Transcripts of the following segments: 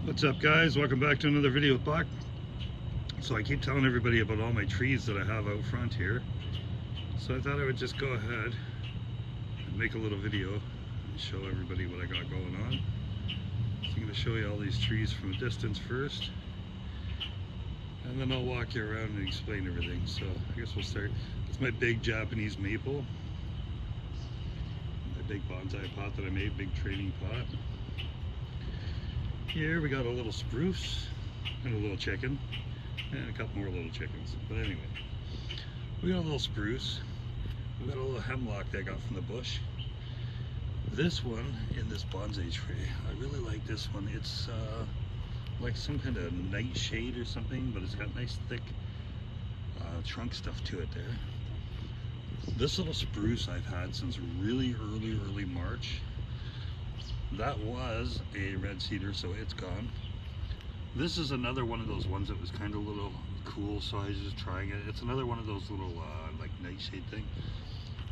What's up, guys? Welcome back to another video with Buck. So I keep telling everybody about all my trees that I have out front here, so I thought I would just go ahead and make a little video and show everybody what I got going on. So I'm going to show you all these trees from a distance first, and then I'll walk you around and explain everything. So I guess we'll start. It's my big Japanese maple, my big bonsai pot that I made, big training pot. Here we got a little spruce and a little chicken and a couple more little chickens. But anyway, we got a little spruce. We got a little hemlock that I got from the bush. This one in this bonsai tree, I really like this one. It's like some kind of nightshade or something, but it's got nice thick trunk stuff to it there. This little spruce I've had since really early March. That was a red cedar, so it's gone. This is another one of those ones that was kind of a little cool, so I was just trying it. It's another one of those little like nightshade thing.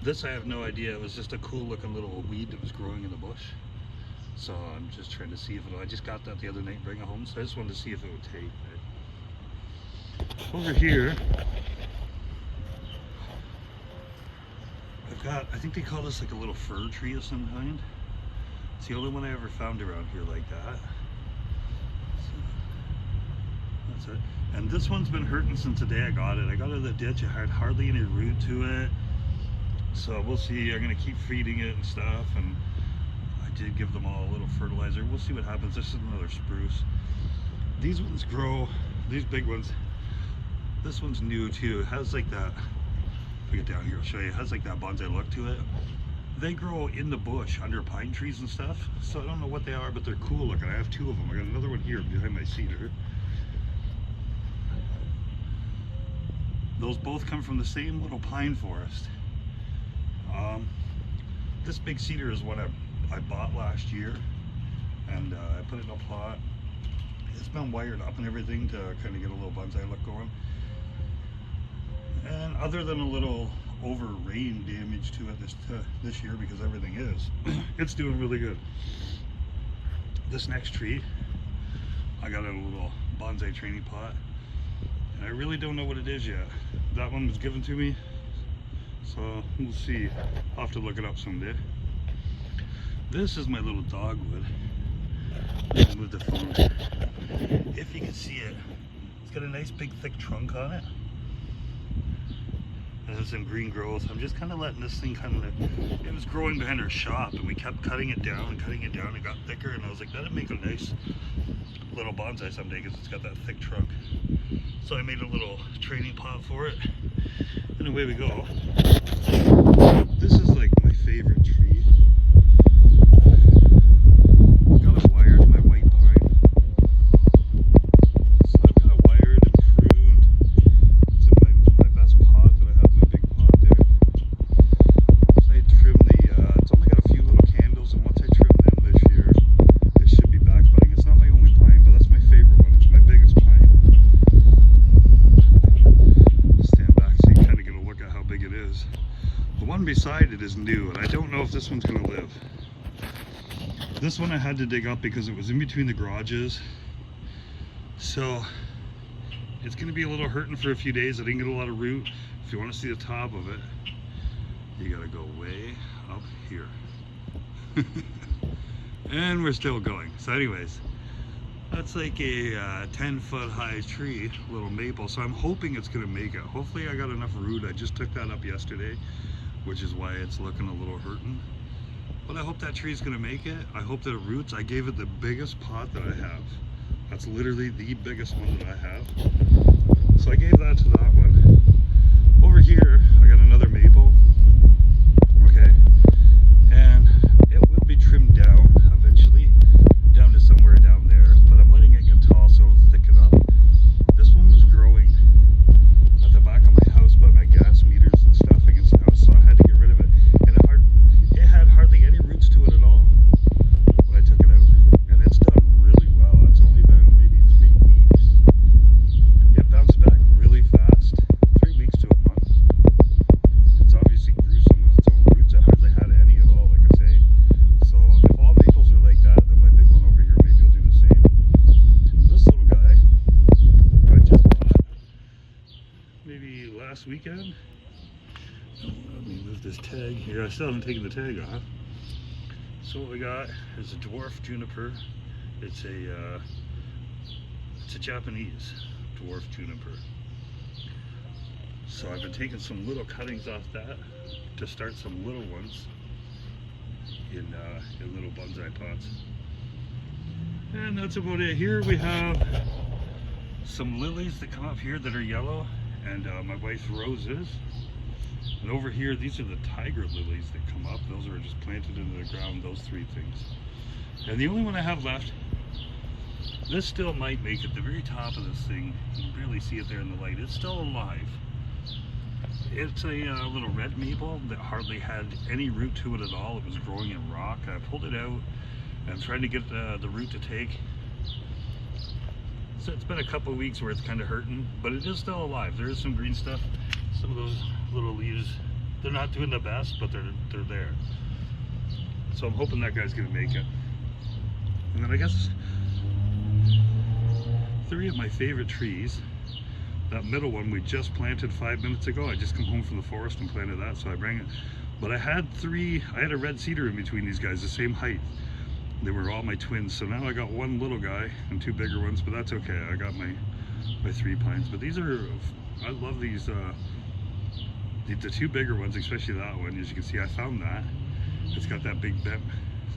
This I have no idea. It was just a cool looking little weed that was growing in the bush. So I'm just trying to see if I just got that the other night and bring it home, so I just wanted to see if it would take. Over here, I've got, I think they call this like a little fir tree of some kind. It's the only one I ever found around here like that. So that's it. And this one's been hurting since the day I got it. I got it in the ditch. It had hardly any root to it. So we'll see. I'm going to keep feeding it and stuff. And I did give them all a little fertilizer. We'll see what happens. This is another spruce. These ones grow, these big ones. This one's new too. It has like that, if we get down here, I'll show you. It has like that bonsai look to it. They grow in the bush under pine trees and stuff, so I don't know what they are, but they're cool looking. I have two of them. I got another one here behind my cedar. Those both come from the same little pine forest. This big cedar is one I bought last year, and I put it in a pot. It's been wired up and everything to kind of get a little bonsai look going. And other than a little over rain damage to it this year, because everything is, it's doing really good. This next tree I got in a little bonsai training pot, and I really don't know what it is yet. That one was given to me, so we'll see. I'll have to look it up someday. This is my little dogwood. I'll move the phone. If you can see it, it's got a nice big thick trunk on it. There's some green growth. I'm just kind of letting this thing kind of, it was growing behind our shop, and we kept cutting it down and cutting it down. It got thicker, and I was like, that'd make a nice little bonsai someday because it's got that thick trunk. So I made a little training pot for it, and away we go. This is like my favorite tree. I've got it wired, my white pine. So I've got it wired and pruned. It's in my best pot that I have, my big pot there. So I trimmed it's only got a few little candles, and once I trim them this year, it should be back budding. It's not my only pine, but that's my favorite one. It's my biggest pine. Stand back so you can kind of get a look at how big it is. The one beside it is new, and I don't know if this one's going to live. This one I had to dig up because it was in between the garages. So it's going to be a little hurting for a few days. I didn't get a lot of root. If you want to see the top of it, you got to go way up here. And we're still going. So anyways, that's like a 10-foot high tree, little maple. So I'm hoping it's going to make it. Hopefully I got enough root. I just took that up yesterday, which is why it's looking a little hurting. But I hope that tree's going to make it. I hope that it roots. I gave it the biggest pot that I have. That's literally the biggest one that I have. So I gave that to that one. Over here, I got another maple. Okay. And it will be trimmed down eventually, down to somewhere down there. But I'm letting it get tall so it'll thicken up. This one was growing at the back of my house by my gas meters and stuff against the house, so I had to get rid of it. And it had hardly any roots to it at all when I took it out. And it's done really well. It's only been maybe 3 weeks. It bounced back really fast. 3 weeks to a month. It's obviously last weekend. Let me move this tag here. I still haven't taken the tag off. So what we got is a dwarf juniper. It's a Japanese dwarf juniper. So I've been taking some little cuttings off that to start some little ones in little bonsai pots. And that's about it. Here we have some lilies that come up here that are yellow, and my wife's roses. And over here, these are the tiger lilies that come up. Those are just planted into the ground, those three things. And the only one I have left, this still might make it. The very top of this thing, you can barely see it there in the light. It's still alive. It's a little red maple that hardly had any root to it at all. It was growing in rock. I pulled it out. I'm trying to get the root to take. So it's been a couple of weeks where it's kind of hurting, but it is still alive. There is some green stuff. Some of those little leaves, they're not doing the best, but they're there. So I'm hoping that guy's gonna make it. And then I guess 3 of my favorite trees. That middle one we just planted 5 minutes ago. I just come home from the forest and planted that, so I bring it. But I had a red cedar in between these guys, the same height. They were all my twins, so now I got one little guy and 2 bigger ones, but that's okay. I got my 3 pines. But these are, I love these, the 2 bigger ones, especially that one. As you can see, I found that. It's got that big bent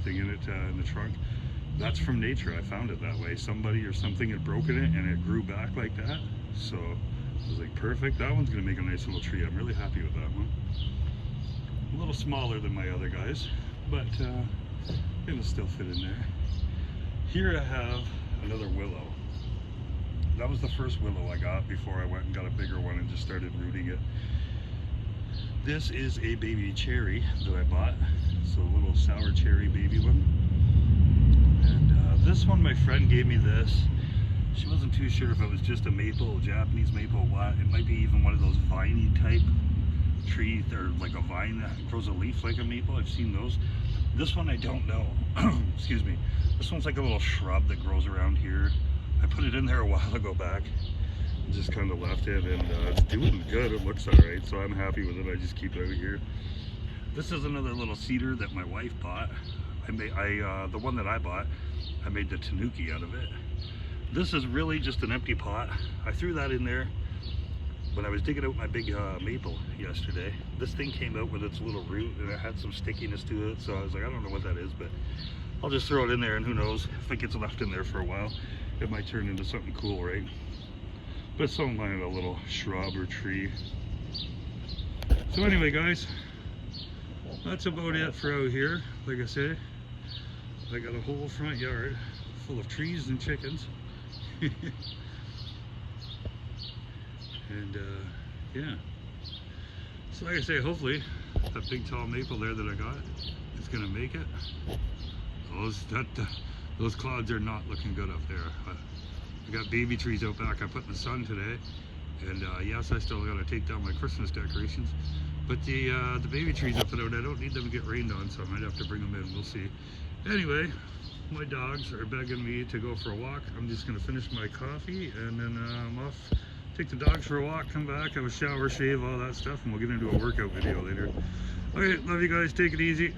thing in it in the trunk. That's from nature. I found it that way. Somebody or something had broken it and it grew back like that. So I was like, perfect. That one's gonna make a nice little tree. I'm really happy with that one. A little smaller than my other guys, but it'll still fit in there. Here I have another willow. That was the first willow I got before I went and got a bigger one and just started rooting it. This is a baby cherry that I bought. So a little sour cherry baby one. And this one, my friend gave me this. She wasn't too sure if it was just a maple, a Japanese maple, what. It might be even one of those viney type trees, or like a vine that grows a leaf like a maple. I've seen those. This one I don't know. Excuse me. This one's like a little shrub that grows around here. I put it in there a while ago back. Just kind of left it, and it's doing good. It looks alright, so I'm happy with it. I just keep it out here. This is another little cedar that my wife bought. The one that I bought, I made the tanuki out of it. This is really just an empty pot. I threw that in there when I was digging out my big maple yesterday. This thing came out with its little root, and it had some stickiness to it, so I was like, I don't know what that is, but I'll just throw it in there, and who knows, if it gets left in there for a while, it might turn into something cool, right? But it's some kind of a little shrub or tree. So anyway, guys, that's about it for out here. Like I said, I got a whole front yard full of trees and chickens. And yeah, so like I say, hopefully that big tall maple there that I got is gonna make it. Those clouds are not looking good up there. I got baby trees out back I put in the sun today, and yes, I still gotta take down my Christmas decorations, but the baby trees I put out, I don't need them to get rained on, so I might have to bring them in. We'll see. Anyway, my dogs are begging me to go for a walk. I'm just gonna finish my coffee, and then I'm off, take the dogs for a walk, come back, have a shower, shave, all that stuff, and we'll get into a workout video later. Okay, love you guys, take it easy.